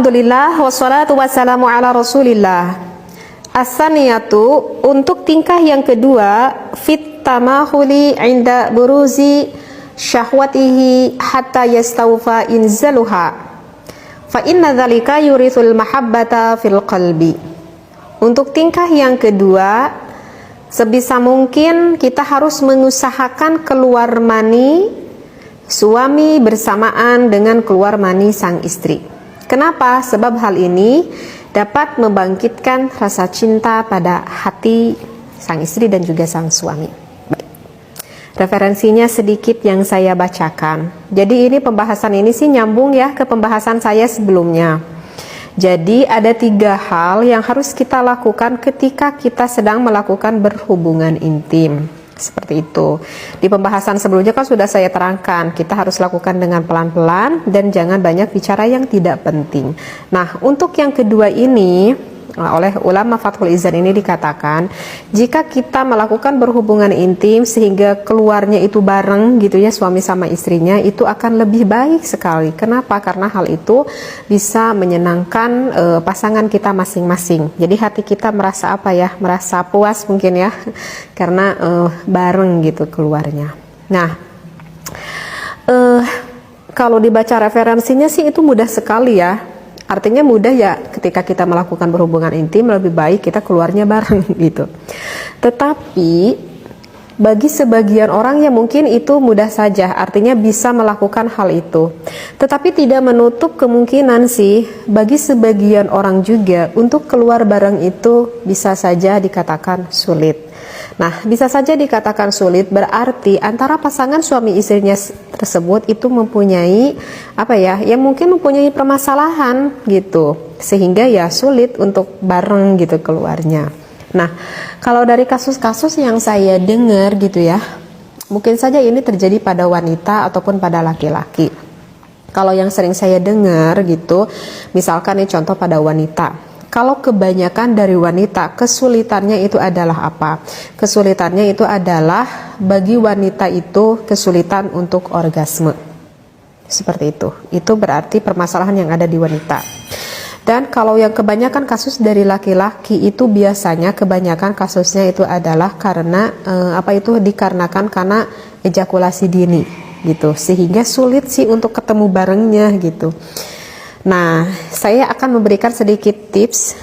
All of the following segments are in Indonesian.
Alhamdulillah wassalatu wassalamu ala Rasulillah. As-saniyatu, untuk tingkah yang kedua, fit tamahuli inda buruzi syahwatihi hatta yastawfa inzaluha. Fa inna dzalika yurithul mahabbata fil qalbi. Untuk tingkah yang kedua, sebisa mungkin kita harus mengusahakan keluar mani suami bersamaan dengan keluar mani sang istri. Kenapa? Sebab hal ini dapat membangkitkan rasa cinta pada hati sang istri dan juga sang suami. Referensinya sedikit yang saya bacakan. Jadi ini pembahasan ini sih nyambung ya ke pembahasan saya sebelumnya. Jadi ada 3 hal yang harus kita lakukan ketika kita sedang melakukan berhubungan intim. Seperti itu. Di pembahasan sebelumnya kan sudah saya terangkan, kita harus lakukan dengan pelan-pelan dan jangan banyak bicara yang tidak penting. Nah, untuk yang kedua ini, oleh ulama Fathul Izan ini dikatakan, jika kita melakukan berhubungan intim sehingga keluarnya itu bareng gitu ya, suami sama istrinya, itu akan lebih baik sekali. Kenapa? Karena hal itu bisa menyenangkan pasangan kita masing-masing. Jadi hati kita merasa apa ya? Merasa puas mungkin ya, karena bareng gitu keluarnya. Nah, kalau dibaca referensinya sih itu mudah sekali ya. Artinya mudah ya, ketika kita melakukan berhubungan intim lebih baik kita keluarnya bareng gitu. Tetapi bagi sebagian orang ya mungkin itu mudah saja, artinya bisa melakukan hal itu. Tetapi tidak menutup kemungkinan sih bagi sebagian orang juga untuk keluar bareng itu bisa saja dikatakan sulit. Nah, bisa saja dikatakan sulit berarti antara pasangan suami istrinya tersebut itu mempunyai apa ya? Ya mungkin mempunyai permasalahan gitu. Sehingga ya sulit untuk bareng gitu keluarnya. Nah, kalau dari kasus-kasus yang saya dengar gitu ya, mungkin saja ini terjadi pada wanita ataupun pada laki-laki. Kalau yang sering saya dengar gitu, misalkan nih contoh pada wanita. Kalau kebanyakan dari wanita, kesulitannya itu adalah apa? Kesulitannya itu adalah bagi wanita itu kesulitan untuk orgasme. Seperti itu. Itu berarti permasalahan yang ada di wanita. Dan kalau yang kebanyakan kasus dari laki-laki itu biasanya kebanyakan kasusnya itu adalah karena dikarenakan karena ejakulasi dini gitu. Sehingga sulit sih untuk ketemu barengnya gitu. Nah, saya akan memberikan sedikit tips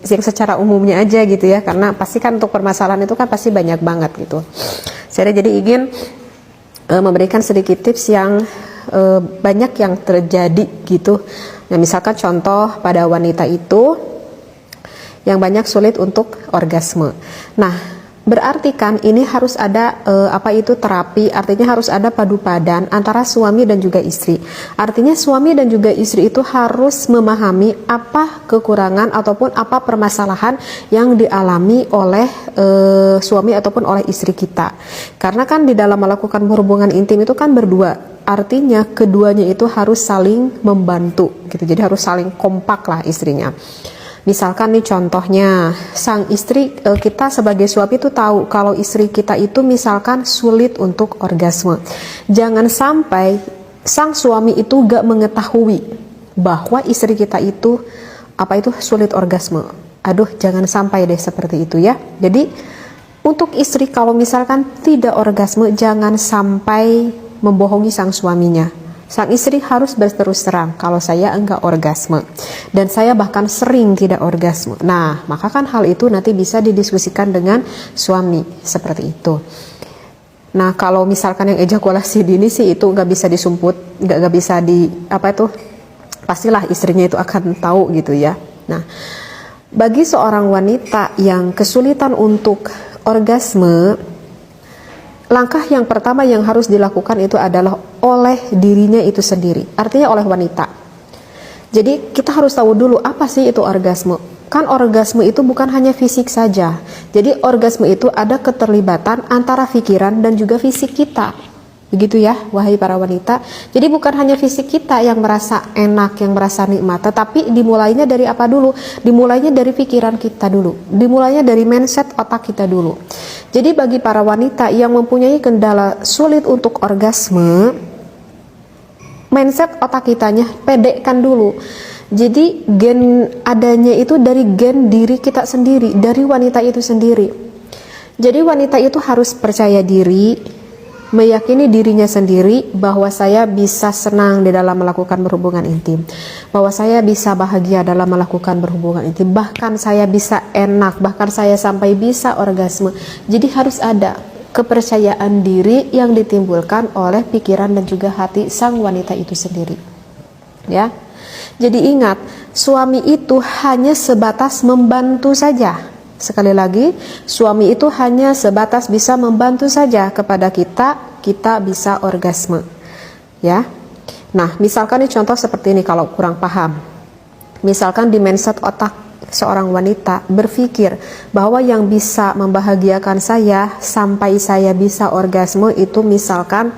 yang secara umumnya aja gitu ya, karena pasti kan untuk permasalahan itu kan pasti banyak banget gitu. Saya jadi ingin memberikan sedikit tips yang banyak yang terjadi gitu. Nah, misalkan contoh pada wanita itu yang banyak sulit untuk orgasme. Nah, berarti kan ini harus ada terapi, artinya harus ada padu padan antara suami dan juga istri. Artinya suami dan juga istri itu harus memahami apa kekurangan ataupun apa permasalahan yang dialami oleh suami ataupun oleh istri kita. Karena kan di dalam melakukan hubungan intim itu kan berdua. Artinya keduanya itu harus saling membantu gitu. Jadi harus saling kompak lah istrinya. Misalkan nih contohnya, sang istri, kita sebagai suami itu tahu kalau istri kita itu misalkan sulit untuk orgasme. Jangan sampai sang suami itu gak mengetahui bahwa istri kita itu sulit orgasme. Aduh, jangan sampai deh seperti itu ya. Jadi untuk istri kalau misalkan tidak orgasme, jangan sampai membohongi sang suaminya. Sang istri harus berterus terang kalau saya enggak orgasme dan saya bahkan sering tidak orgasme. Nah, maka kan hal itu nanti bisa didiskusikan dengan suami seperti itu. Nah, kalau misalkan yang ejakulasi dini sih itu nggak bisa disumput, nggak bisa pastilah istrinya itu akan tahu gitu ya. Nah, bagi seorang wanita yang kesulitan untuk orgasme, langkah yang pertama yang harus dilakukan itu adalah oleh dirinya itu sendiri, artinya oleh wanita. Jadi kita harus tahu dulu apa sih itu orgasme. Kan orgasme itu bukan hanya fisik saja. Jadi orgasme itu ada keterlibatan antara pikiran dan juga fisik kita. Begitu ya, wahai para wanita. Jadi bukan hanya fisik kita yang merasa enak, yang merasa nikmat, tetapi dimulainya dari apa dulu? Dimulainya dari pikiran kita dulu. Dimulainya dari mindset otak kita dulu. Jadi bagi para wanita yang mempunyai kendala sulit untuk orgasme, mindset otak kitanya pedekkan dulu. Jadi gen adanya itu dari gen diri kita sendiri, dari wanita itu sendiri. Jadi wanita itu harus percaya diri, meyakini dirinya sendiri bahwa saya bisa senang di dalam melakukan berhubungan intim, bahwa saya bisa bahagia dalam melakukan berhubungan intim, bahkan saya bisa enak, bahkan saya sampai bisa orgasme. Jadi harus ada kepercayaan diri yang ditimbulkan oleh pikiran dan juga hati sang wanita itu sendiri, ya. Jadi ingat, suami itu hanya sebatas membantu saja. Sekali lagi, suami itu hanya sebatas bisa membantu saja kepada kita bisa orgasme, ya. Nah, misalkan nih contoh seperti ini kalau kurang paham. Misalkan di mindset otak seorang wanita berpikir bahwa yang bisa membahagiakan saya sampai saya bisa orgasme itu misalkan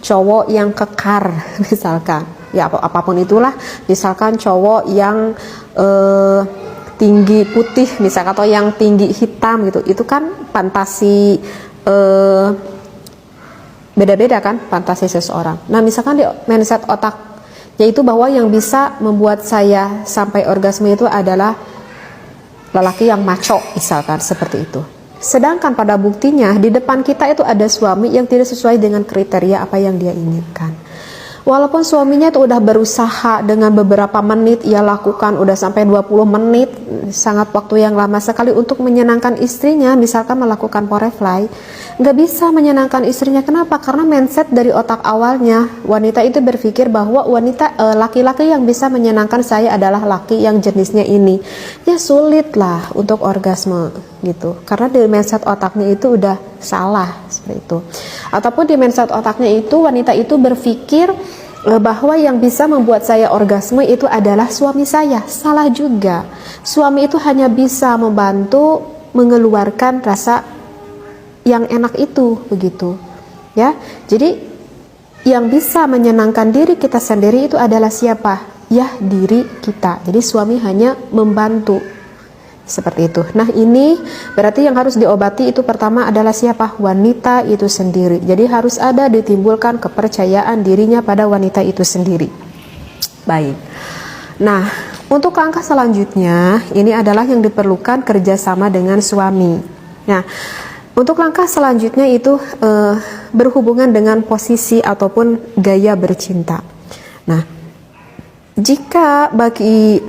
cowok yang kekar, misalkan ya apapun itulah, misalkan cowok yang tinggi putih misalkan, atau yang tinggi hitam gitu. Itu kan fantasi, beda-beda kan fantasi seseorang. Nah, misalkan di mindset otak yaitu bahwa yang bisa membuat saya sampai orgasme itu adalah lelaki yang maco, misalkan seperti itu. Sedangkan pada buktinya di depan kita itu ada suami yang tidak sesuai dengan kriteria apa yang dia inginkan. Walaupun suaminya itu udah berusaha dengan beberapa menit, ia lakukan udah sampai 20 menit, sangat waktu yang lama sekali untuk menyenangkan istrinya, misalkan melakukan foreplay, nggak bisa menyenangkan istrinya. Kenapa? Karena mindset dari otak awalnya wanita itu berpikir bahwa laki-laki yang bisa menyenangkan saya adalah laki yang jenisnya ini. Ya sulit lah untuk orgasme gitu, karena di mindset otaknya itu udah salah seperti itu. Ataupun di mindset otaknya itu wanita itu berpikir bahwa yang bisa membuat saya orgasme itu adalah suami saya. Salah juga. Suami itu hanya bisa membantu mengeluarkan rasa yang enak itu, begitu ya. Jadi yang bisa menyenangkan diri kita sendiri itu adalah siapa? Ya, diri kita. Jadi suami hanya membantu seperti itu. Nah, ini berarti yang harus diobati itu pertama adalah siapa? Wanita itu sendiri. Jadi harus ada ditimbulkan kepercayaan dirinya pada wanita itu sendiri. Baik. Nah, untuk langkah selanjutnya ini adalah yang diperlukan kerjasama dengan suami. Nah, untuk langkah selanjutnya itu berhubungan dengan posisi ataupun gaya bercinta. Nah, jika bagi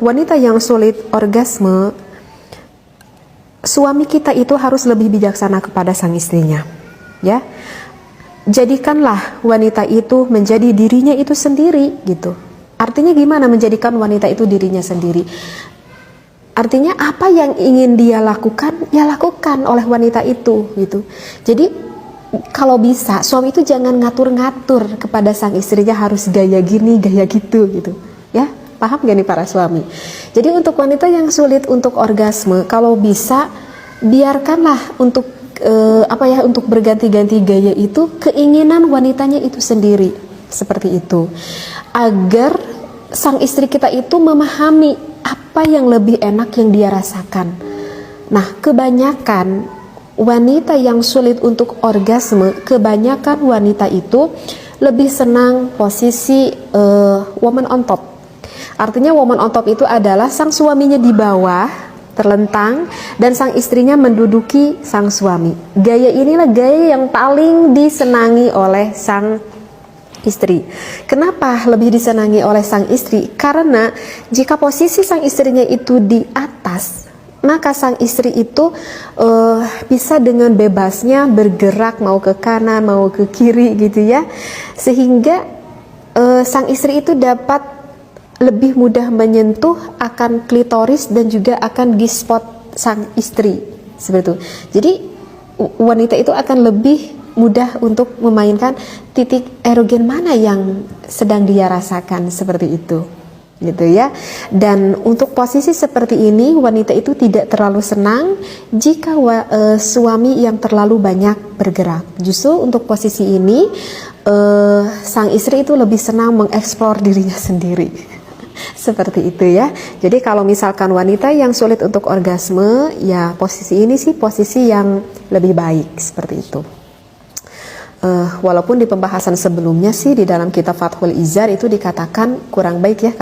wanita yang sulit orgasme, suami kita itu harus lebih bijaksana kepada sang istrinya, ya. Jadikanlah wanita itu menjadi dirinya itu sendiri, gitu. Artinya gimana menjadikan wanita itu dirinya sendiri? Artinya apa yang ingin dia lakukan, ya lakukan oleh wanita itu, gitu. Jadi kalau bisa suami itu jangan ngatur-ngatur kepada sang istrinya harus gaya gini, gaya gitu, gitu, ya. Paham gak nih para suami? Jadi untuk wanita yang sulit untuk orgasme, kalau bisa biarkanlah untuk untuk berganti-ganti gaya itu keinginan wanitanya itu sendiri, seperti itu. Agar sang istri kita itu memahami apa yang lebih enak yang dia rasakan. Nah, kebanyakan wanita yang sulit untuk orgasme, kebanyakan wanita itu lebih senang posisi woman on top. Artinya woman on top itu adalah sang suaminya di bawah, terlentang, dan sang istrinya menduduki sang suami. Gaya inilah gaya yang paling disenangi oleh sang istri. Kenapa lebih disenangi oleh sang istri? Karena jika posisi sang istrinya itu di atas, maka sang istri itu bisa dengan bebasnya bergerak mau ke kanan, mau ke kiri gitu ya. Sehingga sang istri itu dapat lebih mudah menyentuh akan klitoris dan juga akan G-spot sang istri, seperti itu. Jadi wanita itu akan lebih mudah untuk memainkan titik erogen mana yang sedang dia rasakan, seperti itu, gitu ya. Dan untuk posisi seperti ini wanita itu tidak terlalu senang jika suami yang terlalu banyak bergerak. Justru untuk posisi ini sang istri itu lebih senang mengeksplor dirinya sendiri. Seperti itu ya. Jadi kalau misalkan wanita yang sulit untuk orgasme, ya posisi ini sih posisi yang lebih baik, seperti itu. Walaupun di pembahasan sebelumnya sih di dalam kitab Fathul Izar itu dikatakan kurang baik ya